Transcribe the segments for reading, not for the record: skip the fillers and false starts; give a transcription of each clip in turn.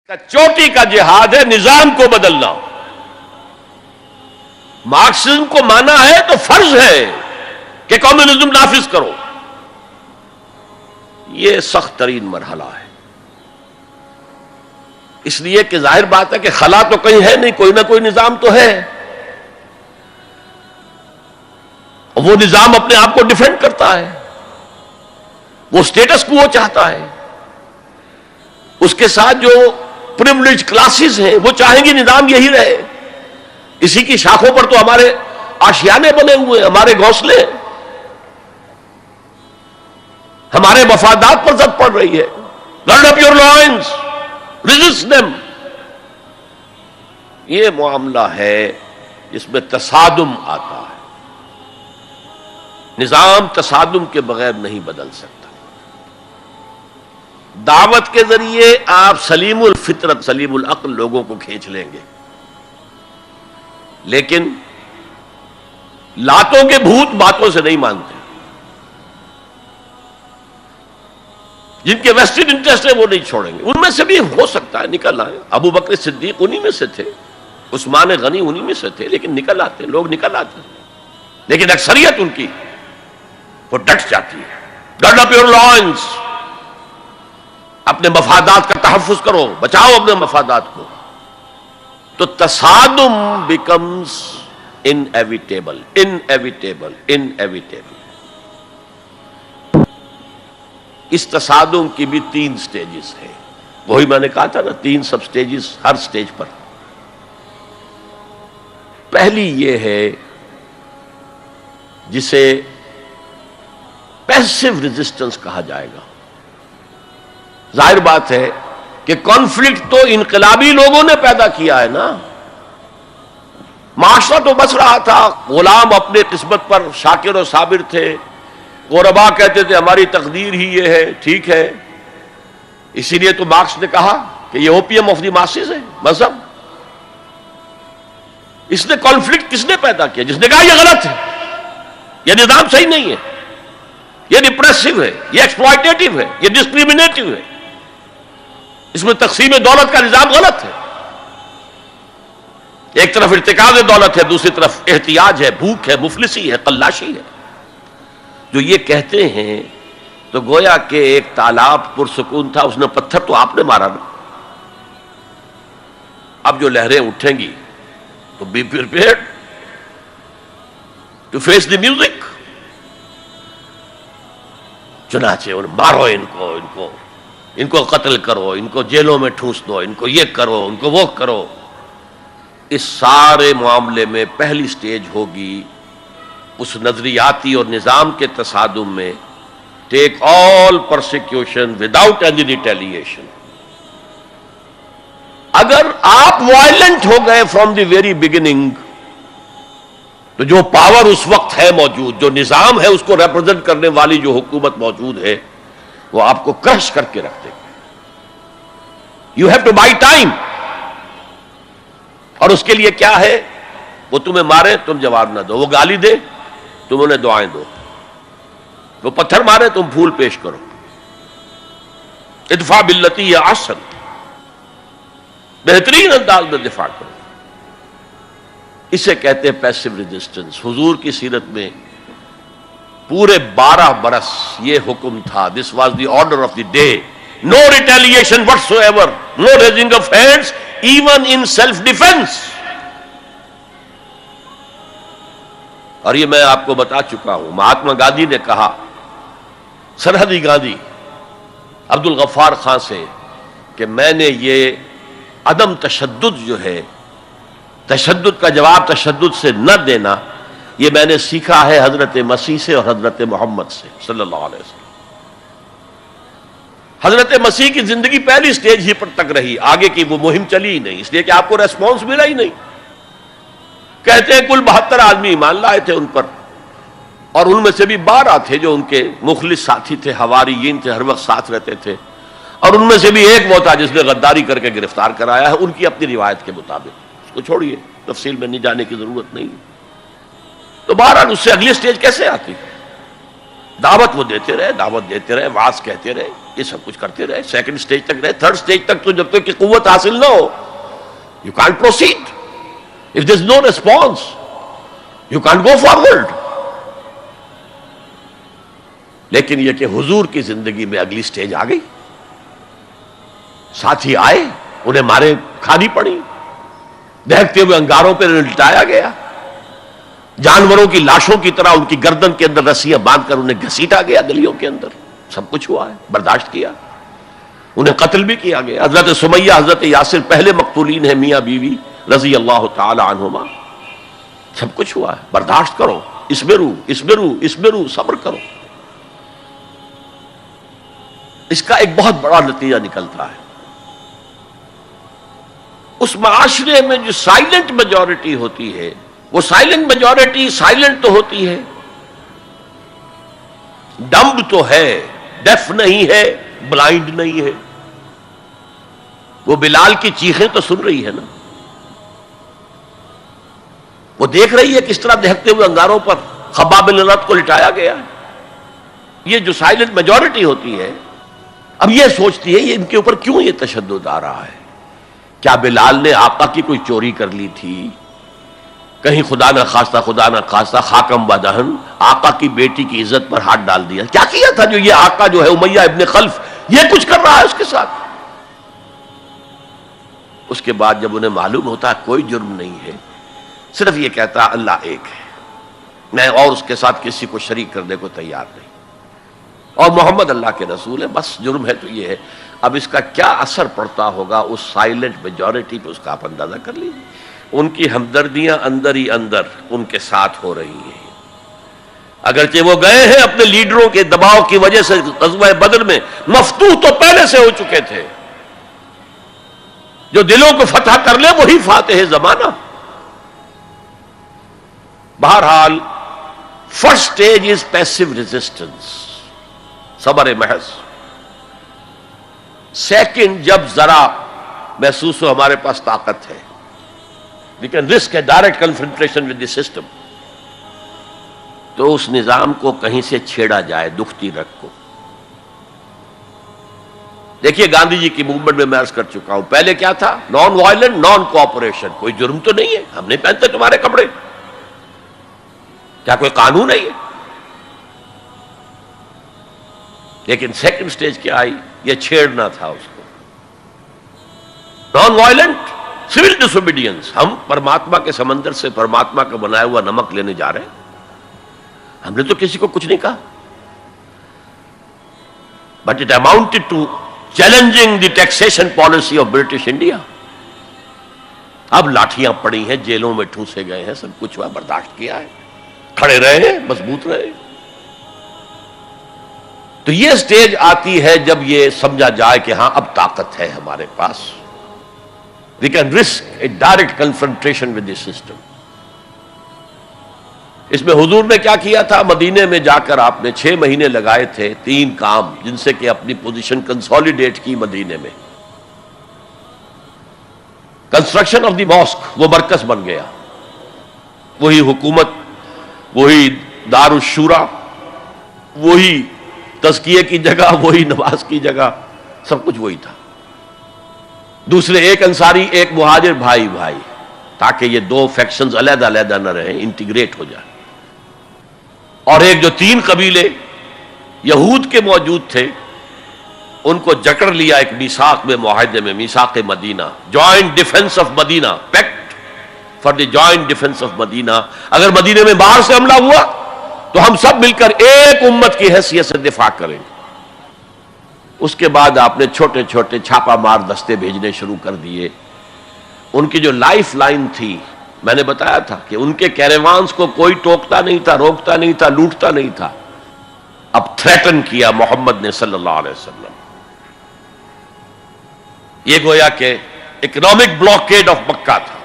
چوٹی کا جہاد ہے نظام کو بدلنا. مارکسزم کو مانا ہے تو فرض ہے کہ کمیونزم نافذ کرو. یہ سخت ترین مرحلہ ہے، اس لیے کہ ظاہر بات ہے کہ خلا تو کہیں ہے نہیں، کوئی نہ کوئی نظام تو ہے. وہ نظام اپنے آپ کو ڈیفینڈ کرتا ہے، وہ سٹیٹس کو چاہتا ہے. اس کے ساتھ جو پریویلیج کلاسز ہیں وہ چاہیں گی نظام یہی رہے. اسی کی شاخوں پر تو ہمارے آشیانے بنے ہوئے، ہمارے گھونسلے، ہمارے مفادات پر زد پڑ رہی ہے. Guard up your lines, resist them. یہ معاملہ ہے جس میں تصادم آتا ہے. نظام تصادم کے بغیر نہیں بدل سکتا. دعوت کے ذریعے آپ سلیم الفطرت سلیم العقل لوگوں کو کھینچ لیں گے، لیکن لاتوں کے بھوت باتوں سے نہیں مانتے. جن کے ویسٹڈ انٹرسٹ ہے وہ نہیں چھوڑیں گے. ان میں سے بھی ہو سکتا ہے نکل آئے. ابو بکر صدیق انہی میں سے تھے، عثمان غنی انہی میں سے تھے، لیکن نکل آتے، لوگ نکل آتے. لیکن اکثریت ان کی وہ ڈٹ جاتی ہے. گارڈ اپ یور لائنز، اپنے مفادات کا تحفظ کرو، بچاؤ اپنے مفادات کو. تو تصادم بیکمز انیویٹیبل. اس تصادم کی بھی 3 سٹیجز ہیں. وہی میں نے کہا تھا نا، 3 سب سٹیجز ہر سٹیج پر. پہلی یہ ہے جسے پیسو ریزسٹنس کہا جائے گا. ظاہر بات ہے کہ کانفلکٹ تو انقلابی لوگوں نے پیدا کیا ہے نا. معاشرہ تو بس رہا تھا، غلام اپنے قسمت پر شاکر و صابر تھے. غربا کہتے تھے ہماری تقدیر ہی یہ ہے، ٹھیک ہے. اسی لیے تو مارکس نے کہا کہ یہ اوپیم آف دی ماسز ہے مذہب. اس نے کانفلکٹ کس نے پیدا کیا؟ جس نے کہا یہ غلط ہے، یہ نظام صحیح نہیں ہے، یہ ریپریسو ہے، یہ ایکسپلائٹیٹو ہے، یہ ڈسکریمنیٹو ہے، اس میں تقسیم دولت کا نظام غلط ہے. ایک طرف ارتکاز دولت ہے، دوسری طرف احتیاج ہے، بھوک ہے، مفلسی ہے، قلاشی ہے. جو یہ کہتے ہیں تو گویا کہ ایک تالاب پرسکون تھا، اس نے پتھر تو آپ نے مارا نا. اب جو لہریں اٹھیں گی تو be prepared to face the music. چنانچہ مارو ان کو قتل کرو، ان کو جیلوں میں ٹھونس دو، ان کو یہ کرو، ان کو وہ کرو. اس سارے معاملے میں پہلی سٹیج ہوگی اس نظریاتی اور نظام کے تصادم میں ٹیک آل پرسیکیوشن وداؤٹ اینی ریٹیلیشن. اگر آپ وائلنٹ ہو گئے فرام دی ویری بگننگ تو جو پاور اس وقت ہے موجود، جو نظام ہے اس کو ریپرزینٹ کرنے والی جو حکومت موجود ہے، وہ آپ کو کرش کر کے رکھ دے گی. You have to buy time. اور اس کے لیے کیا ہے؟ وہ تمہیں مارے تم جواب نہ دو، وہ گالی دے تم انہیں دعائیں دو، وہ پتھر مارے تم پھول پیش کرو. ادفع باللتی ہی احسن، بہترین انداز میں دفاع کرو. اسے کہتے ہیں پیسو ریزسٹنس. حضور کی سیرت میں پورے 12 برس یہ حکم تھا. This was the order of the day. No retaliation whatsoever, no raising of hands even in self defence. اور یہ میں آپ کو بتا چکا ہوں. مہاتما گاندھی نے کہا سرحدی گاندھی عبد الغفار خان سے کہ میں نے یہ عدم تشدد جو ہے، تشدد کا جواب تشدد سے نہ دینا، یہ میں نے سیکھا ہے حضرت مسیح سے اور حضرت محمد سے صلی اللہ علیہ وسلم. حضرت مسیح کی زندگی پہلی سٹیج ہی پر تک رہی، آگے کی وہ مہم چلی ہی نہیں، اس لیے کہ آپ کو ریسپانس ملا ہی نہیں. کہتے ہیں کل 72 آدمی ایمان لائے تھے ان پر، اور ان میں سے بھی 12 تھے جو ان کے مخلص ساتھی تھے، حواریین تھے، ہر وقت ساتھ رہتے تھے. اور ان میں سے بھی ایک وہ تھا جس نے غداری کر کے گرفتار کرایا ہے ان کی اپنی روایت کے مطابق. اس کو چھوڑیے، تفصیل میں نہیں جانے کی ضرورت نہیں. تو بہرحال اس سے اگلی سٹیج کیسے آتی؟ دعوت وہ دیتے رہے واز کہتے رہے، یہ سب کچھ کرتے رہے، سیکنڈ سٹیج تک رہے، تھرڈ سٹیج تک تو جب تک کہ قوت حاصل نہ ہو you can't proceed. If there is no response you can't go forward. لیکن یہ کہ حضور کی زندگی میں اگلی سٹیج آ گئی، ساتھی آئے، انہیں مارے کھانی پڑی، دہکتے ہوئے انگاروں پہ لٹایا گیا، جانوروں کی لاشوں کی طرح ان کی گردن کے اندر رسیاں باندھ کر انہیں گھسیٹا گیا گلیوں کے اندر. سب کچھ ہوا ہے، برداشت کیا، انہیں قتل بھی کیا گیا. حضرت سمیہ، حضرت یاسر پہلے مقتولین ہیں، میاں بیوی رضی اللہ تعالی عنہما. سب کچھ ہوا ہے، برداشت کرو، اسبرو، صبر کرو. اس کا ایک بہت بڑا نتیجہ نکلتا ہے، اس معاشرے میں جو سائلنٹ میجورٹی ہوتی ہے، وہ سائلنٹ میجورٹی سائلنٹ تو ہوتی ہے، ڈمب تو ہے، ڈیف نہیں ہے، بلائنڈ نہیں ہے. وہ بلال کی چیخیں تو سن رہی ہے نا، وہ دیکھ رہی ہے کس طرح دہکتے ہوئے انگاروں پر خباب بن الارت کو لٹایا گیا ہے. یہ جو سائلنٹ میجورٹی ہوتی ہے، اب یہ سوچتی ہے یہ ان کے اوپر کیوں یہ تشدد آ رہا ہے. کیا بلال نے آقا کی کوئی چوری کر لی تھی؟ کہیں خدا نہ خواستہ خاکم بدہن آقا کی بیٹی کی عزت پر ہاتھ ڈال دیا؟ کیا کیا تھا جو یہ آقا جو ہے امیہ ابن خلف یہ کچھ کر رہا ہے اس کے ساتھ؟ اس کے بعد جب انہیں معلوم ہوتا ہے کوئی جرم نہیں ہے، صرف یہ کہتا ہے اللہ ایک ہے، میں اور اس کے ساتھ کسی کو شریک کرنے کو تیار نہیں، اور محمد اللہ کے رسول ہے، بس جرم ہے تو یہ ہے. اب اس کا کیا اثر پڑتا ہوگا اس سائلنٹ میجورٹی پہ، اس کا آپ اندازہ کر لیجیے. ان کی ہمدردیاں اندر ہی اندر ان کے ساتھ ہو رہی ہیں، اگرچہ وہ گئے ہیں اپنے لیڈروں کے دباؤ کی وجہ سے. غزوہ بدر میں مفتوح تو پہلے سے ہو چکے تھے، جو دلوں کو فتح کر لے وہی فاتح زمانہ. بہرحال first stage is passive resistance, صبر محض. سیکنڈ، جب ذرا محسوس ہو ہمارے پاس طاقت ہے، we can risk a direct confrontation with the system، تو اس نظام کو کہیں سے چھیڑا جائے، دکھتی رگ کو. دیکھیے گاندھی جی کی موومنٹ میں عرض کر چکا ہوں، پہلے کیا تھا؟ Non violent, naan cooperation. کوئی جرم تو نہیں ہے، ہم نہیں پہنتے تمہارے کپڑے، کیا کوئی قانون نہیں ہے؟ لیکن سیکنڈ سٹیج کیا آئی؟ یہ چھیڑنا تھا اس کو. نان وائلنٹ سول ڈس اوبیڈینس. ہم پرماتما کے سمندر سے پرماتما کا بنایا ہوا نمک لینے جا رہے ہیں، ہم نے تو کسی کو کچھ نہیں کہا، but it amounted to challenging the taxation policy of British India. اب لاٹھیاں پڑی ہیں، جیلوں میں ٹھونسے گئے ہیں، سب کچھ ہوا، برداشت کیا ہے، کھڑے رہے ہیں، مضبوط رہے. تو یہ سٹیج آتی ہے جب یہ سمجھا جائے کہ ہاں اب طاقت ہے ہمارے پاس، we can risk a direct confrontation with the system. اس میں حضور نے کیا کیا تھا؟ مدینے میں جا کر آپ نے 6 مہینے لگائے تھے، 3 کام جن سے کہ اپنی پوزیشن کنسولیڈیٹ کی. مدینے میں کنسٹرکشن آف دی ماسک، وہ مرکز بن گیا، وہی حکومت، وہی دار الشورا، وہی تزکیے کی جگہ، وہی نماز کی جگہ، سب کچھ وہی تھا. دوسرے ایک انصاری ایک مہاجر، بھائی بھائی، تاکہ یہ 2 فیکشنز علیحدہ علیحدہ نہ رہیں، انٹیگریٹ ہو جائے. اور ایک جو 3 قبیلے یہود کے موجود تھے ان کو جکڑ لیا ایک میثاق میں، معاہدے میں، میثاق Medina, joint defence of Medina, pact for the joint defence of Medina. اگر مدینے میں باہر سے حملہ ہوا تو ہم سب مل کر ایک امت کی حیثیت سے دفاع کریں گے. اس کے بعد آپ نے چھوٹے چھوٹے چھاپا مار دستے بھیجنے شروع کر دیے. ان کی جو لائف لائن تھی، میں نے بتایا تھا کہ ان کے کیریوانز کو کوئی ٹوکتا نہیں تھا، روکتا نہیں تھا، لوٹتا نہیں تھا. اب تھریٹن کیا محمد نے صلی اللہ علیہ وسلم. یہ گویا کہ اکنامک بلاکیڈ آف مکہ تھا.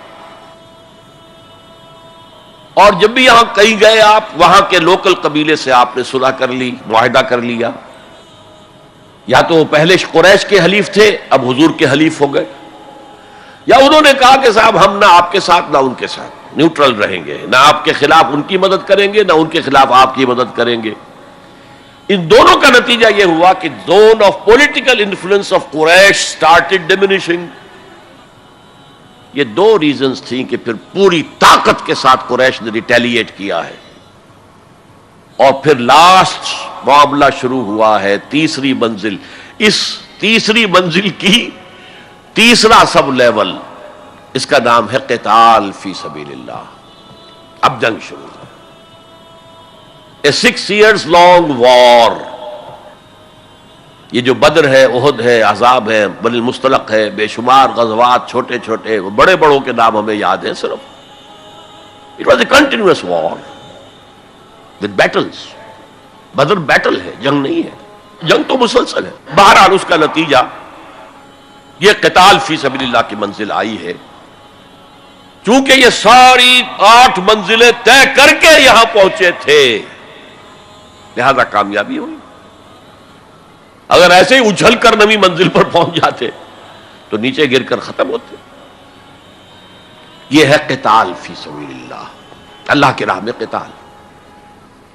اور جب بھی یہاں کہیں گئے آپ، وہاں کے لوکل قبیلے سے آپ نے صلح کر لی، معاہدہ کر لیا. یا تو وہ پہلے قریش کے حلیف تھے، اب حضور کے حلیف ہو گئے، یا انہوں نے کہا کہ صاحب ہم نہ آپ کے ساتھ نہ ان کے ساتھ، نیوٹرل رہیں گے، نہ آپ کے خلاف ان کی مدد کریں گے، نہ ان کے خلاف آپ کی مدد کریں گے. ان دونوں کا نتیجہ یہ ہوا کہ zone of political influence of Quraysh started diminishing. یہ دو ریزنز تھیں کہ پھر پوری طاقت کے ساتھ قریش نے ریٹیلیٹ کیا ہے. اور پھر لاسٹ معاملہ شروع ہوا ہے تیسری منزل. اس تیسری منزل کی تیسرا سب لیول، اس کا نام ہے قتال فی سبیل اللہ. اب جنگ شروع ہے. A 6 years long war. یہ جو بدر ہے، احد ہے، احزاب ہے، بنی المصطلق ہے، بے شمار غزوات چھوٹے چھوٹے، بڑے بڑوں کے نام ہمیں یاد ہیں صرف. It was a continuous war with battles. Badr battle ہے، جنگ نہیں ہے. جنگ تو مسلسل ہے. بہرحال اس کا نتیجہ یہ قتال فی سبیل اللہ کی منزل آئی ہے. چونکہ یہ ساری 8 منزلیں طے کر کے یہاں پہنچے تھے، لہذا کامیابی ہوئی. اگر ایسے ہی اچھل کر نویں منزل پر پہنچ جاتے تو نیچے گر کر ختم ہوتے. یہ ہے قتال فی سبیل اللہ، اللہ کی راہ میں قتال.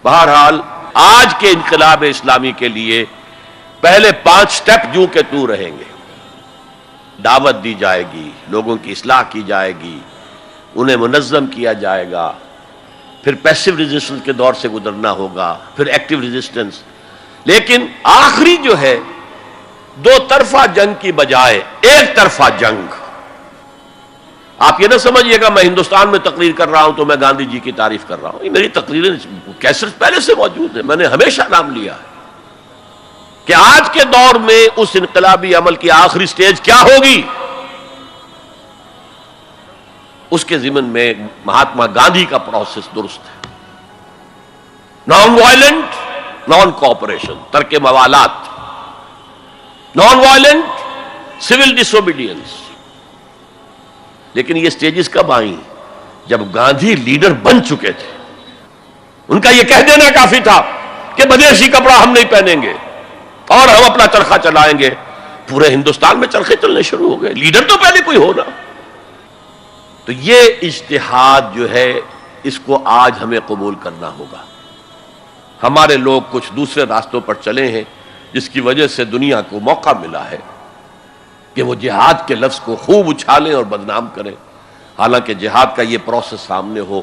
بہرحال آج کے انقلاب اسلامی کے لیے پہلے 5 سٹیپ جو کہ تو رہیں گے. دعوت دی جائے گی، لوگوں کی اصلاح کی جائے گی، انہیں منظم کیا جائے گا، پھر پیسو ریزسٹنس کے دور سے گزرنا ہوگا، پھر ایکٹیو ریزسٹنس. لیکن آخری جو ہے 2 طرفہ جنگ کی بجائے 1 طرفہ جنگ. آپ یہ نہ سمجھیے گا میں ہندوستان میں تقریر کر رہا ہوں تو میں گاندھی جی کی تعریف کر رہا ہوں. یہ میری تقریریں کیسٹ پہلے سے موجود ہیں. میں نے ہمیشہ نام لیا ہے کہ آج کے دور میں اس انقلابی عمل کی آخری سٹیج کیا ہوگی. اس کے ضمن میں مہاتما گاندھی کا پروسیس درست ہے. نان وائلنٹ، نان کوآپریشن، ترک موالات، نان وائلنٹ، سول ڈس اوبیڈینس. لیکن یہ سٹیجز کب آئیں؟ جب گاندھی لیڈر بن چکے تھے. ان کا یہ کہہ دینا کافی تھا کہ بدیشی کپڑا ہم نہیں پہنیں گے اور ہم اپنا چرخہ چلائیں گے. پورے ہندوستان میں چرخے چلنے شروع ہو گئے. لیڈر تو پہلے کوئی ہونا. تو یہ اجتہاد جو ہے اس کو آج ہمیں قبول کرنا ہوگا. ہمارے لوگ کچھ دوسرے راستوں پر چلے ہیں جس کی وجہ سے دنیا کو موقع ملا ہے کہ وہ جہاد کے لفظ کو خوب اچھالیں اور بدنام کریں. حالانکہ جہاد کا یہ پروسیس سامنے ہو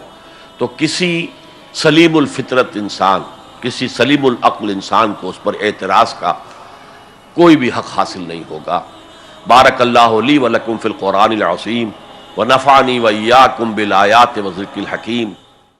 تو کسی سلیم الفطرت انسان، کسی سلیم العقل انسان کو اس پر اعتراض کا کوئی بھی حق حاصل نہیں ہوگا. بارک اللہ لی ولکم فی القرآن العظیم ونفعنی وإیاکم بالآیات والذکر الحکیم.